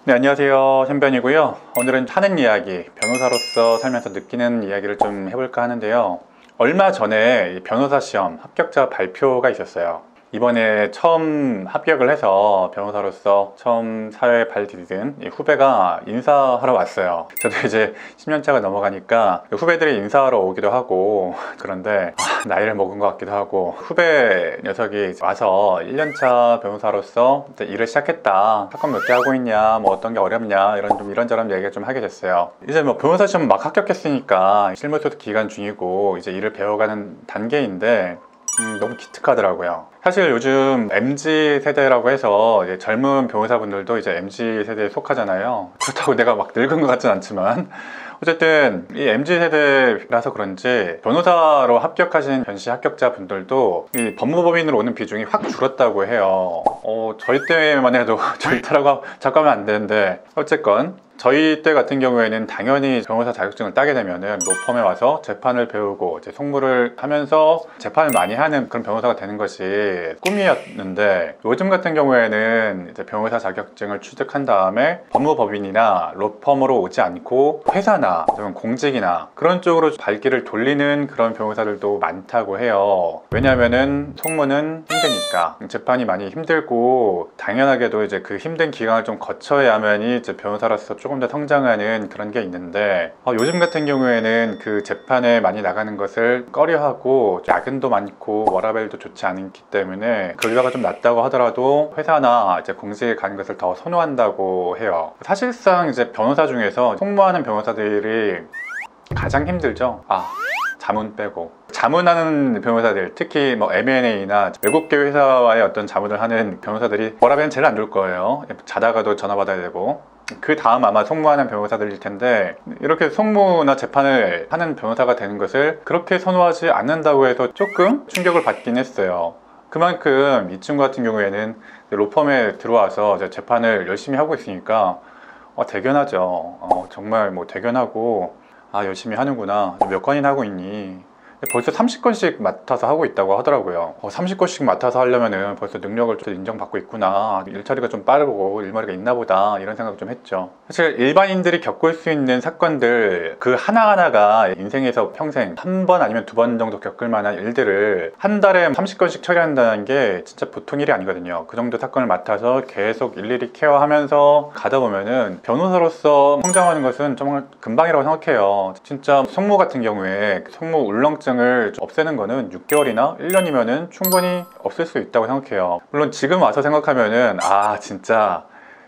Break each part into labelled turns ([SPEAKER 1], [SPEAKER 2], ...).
[SPEAKER 1] 네, 안녕하세요. 현변이고요. 오늘은 하는 이야기, 변호사로서 살면서 느끼는 이야기를 좀 해볼까 하는데요. 얼마 전에 변호사 시험 합격자 발표가 있었어요. 이번에 처음 합격을 해서 변호사로서 처음 사회에 발 디딘 후배가 인사하러 왔어요. 저도 이제 10년차가 넘어가니까 후배들이 인사하러 오기도 하고 그런데 나이를 먹은 것 같기도 하고, 후배 녀석이 와서 1년차 변호사로서 일을 시작했다, 사건 몇 개 하고 있냐, 뭐 어떤 게 어렵냐, 이런 좀 이런저런 얘기를 좀 하게 됐어요. 이제 뭐 변호사 시험 막 합격했으니까 실무소득 기간 중이고 이제 일을 배워가는 단계인데 너무 기특하더라고요. 사실 요즘 MZ세대라고 해서 이제 젊은 변호사분들도 이제 MZ세대에 속하잖아요. 그렇다고 내가 막 늙은 것 같진 않지만 어쨌든 이 MZ세대라서 그런지 변호사로 합격하신 변시 합격자분들도 이 법무법인으로 오는 비중이 확 줄었다고 해요. 저희 때만 해도 저희 때라고 자꾸 하면 안 되는데, 어쨌건 저희 때 같은 경우에는 당연히 변호사 자격증을 따게 되면은 로펌에 와서 재판을 배우고 이제 송무를 하면서 재판을 많이 하는 그런 변호사가 되는 것이 꿈이었는데, 요즘 같은 경우에는 이제 변호사 자격증을 취득한 다음에 법무법인이나 로펌으로 오지 않고 회사나 공직이나 그런 쪽으로 발길을 돌리는 그런 변호사들도 많다고 해요. 왜냐하면은 송무는 힘드니까, 재판이 많이 힘들고 당연하게도 이제 그 힘든 기간을 좀 거쳐야만이 이제 변호사로서 조금 더 성장하는 그런 게 있는데, 요즘 같은 경우에는 그 재판에 많이 나가는 것을 꺼려하고 야근도 많고 워라밸도 좋지 않기 때문에 급여가 좀 낮다고 하더라도 회사나 이제 공직에 가는 것을 더 선호한다고 해요. 사실상 이제 변호사 중에서 송무하는 변호사들이 가장 힘들죠. 자문 빼고. 자문하는 변호사들, 특히 뭐 M&A나 외국계 회사와의 어떤 자문을 하는 변호사들이 워라밸은 제일 안 좋을 거예요. 자다가도 전화 받아야 되고. 그 다음 아마 송무하는 변호사들일 텐데, 이렇게 송무나 재판을 하는 변호사가 되는 것을 그렇게 선호하지 않는다고 해서 조금 충격을 받긴 했어요. 그만큼 이 친구 같은 경우에는 로펌에 들어와서 이제 재판을 열심히 하고 있으니까 대견하죠. 정말 뭐 대견하고, 열심히 하는구나, 몇 건이나 하고 있니, 벌써 30건씩 맡아서 하고 있다고 하더라고요. 30건씩 맡아서 하려면은 벌써 능력을 좀 인정받고 있구나, 일처리가 좀 빠르고 일머리가 있나 보다, 이런 생각 좀 했죠. 사실 일반인들이 겪을 수 있는 사건들 그 하나하나가 인생에서 평생 한 번 아니면 두 번 정도 겪을 만한 일들을 한 달에 30건씩 처리한다는 게 진짜 보통 일이 아니거든요. 그 정도 사건을 맡아서 계속 일일이 케어하면서 가다 보면은 변호사로서 성장하는 것은 정말 금방이라고 생각해요. 진짜 송무 같은 경우에 송무 울렁증 을 없애는 거는 6개월이나 1년이면은 충분히 없앨 수 있다고 생각해요. 물론 지금 와서 생각하면은 진짜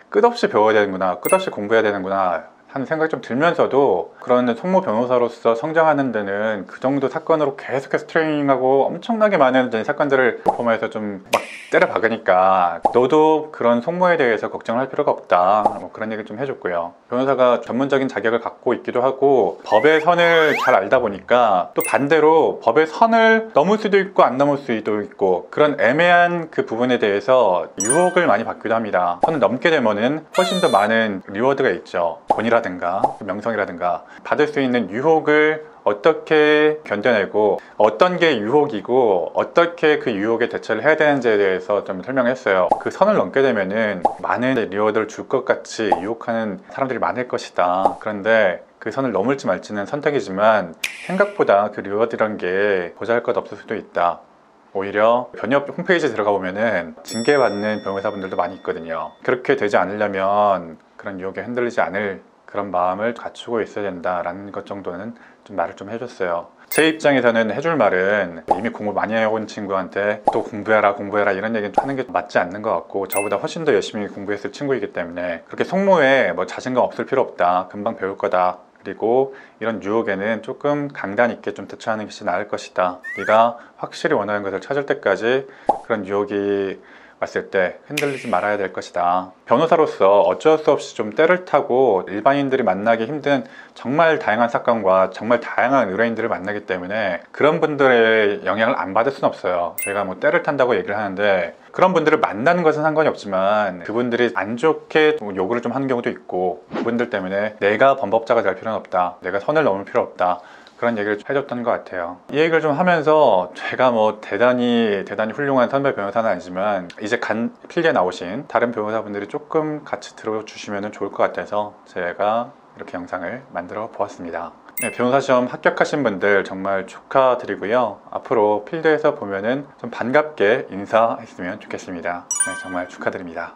[SPEAKER 1] 끝없이 배워야 되는구나, 끝없이 공부해야 되는구나 하는 생각이 좀 들면서도, 그런 송무 변호사로서 성장하는 데는 그 정도 사건으로 계속해서 트레이닝하고 엄청나게 많은 사건들을 포함해서 좀 막 때려 박으니까 너도 그런 송무에 대해서 걱정할 필요가 없다, 뭐 그런 얘기를 좀 해줬고요. 변호사가 전문적인 자격을 갖고 있기도 하고 법의 선을 잘 알다 보니까 또 반대로 법의 선을 넘을 수도 있고 안 넘을 수도 있고, 그런 애매한 그 부분에 대해서 유혹을 많이 받기도 합니다. 선을 넘게 되면은 훨씬 더 많은 리워드가 있죠. 돈이라든가 명성이라든가 받을 수 있는 유혹을 어떻게 견뎌내고 어떤 게 유혹이고 어떻게 그 유혹에 대처를 해야 되는지에 대해서 좀 설명했어요. 그 선을 넘게 되면은 많은 리워드를 줄 것 같이 유혹하는 사람들이 많을 것이다. 그런데 그 선을 넘을지 말지는 선택이지만 생각보다 그 리워드란 게 보잘것없을 수도 있다. 오히려 변협 홈페이지에 들어가 보면은 징계받는 변호사분들도 많이 있거든요. 그렇게 되지 않으려면, 그런 유혹에 흔들리지 않을 그런 마음을 갖추고 있어야 된다라는 것 정도는 좀 말을 좀 해줬어요. 제 입장에서는 해줄 말은, 이미 공부 많이 해온 친구한테 또 공부해라 이런 얘기 하는 게 맞지 않는 것 같고, 저보다 훨씬 더 열심히 공부했을 친구이기 때문에 그렇게 송무에 뭐 자신감 없을 필요 없다, 금방 배울 거다, 그리고 이런 유혹에는 조금 강단 있게 좀 대처하는 것이 나을 것이다, 네가 확실히 원하는 것을 찾을 때까지 그런 유혹이 왔을 때 흔들리지 말아야 될 것이다. 변호사로서 어쩔 수 없이 좀 때를 타고 일반인들이 만나기 힘든 정말 다양한 사건과 정말 다양한 의뢰인들을 만나기 때문에 그런 분들의 영향을 안 받을 수는 없어요. 저희가 뭐 때를 탄다고 얘기를 하는데, 그런 분들을 만나는 것은 상관이 없지만 그분들이 안 좋게 요구를 좀 하는 경우도 있고, 그분들 때문에 내가 범법자가 될 필요는 없다, 내가 선을 넘을 필요 없다, 그런 얘기를 해줬던 것 같아요. 이 얘기를 좀 하면서 제가 뭐 대단히 훌륭한 선배 변호사는 아니지만 이제 필리에 나오신 다른 변호사분들이 조금 같이 들어주시면 좋을 것 같아서 제가 이렇게 영상을 만들어 보았습니다. 네, 변호사 시험 합격하신 분들 정말 축하드리고요. 앞으로 필드에서 보면은 좀 반갑게 인사했으면 좋겠습니다. 네, 정말 축하드립니다.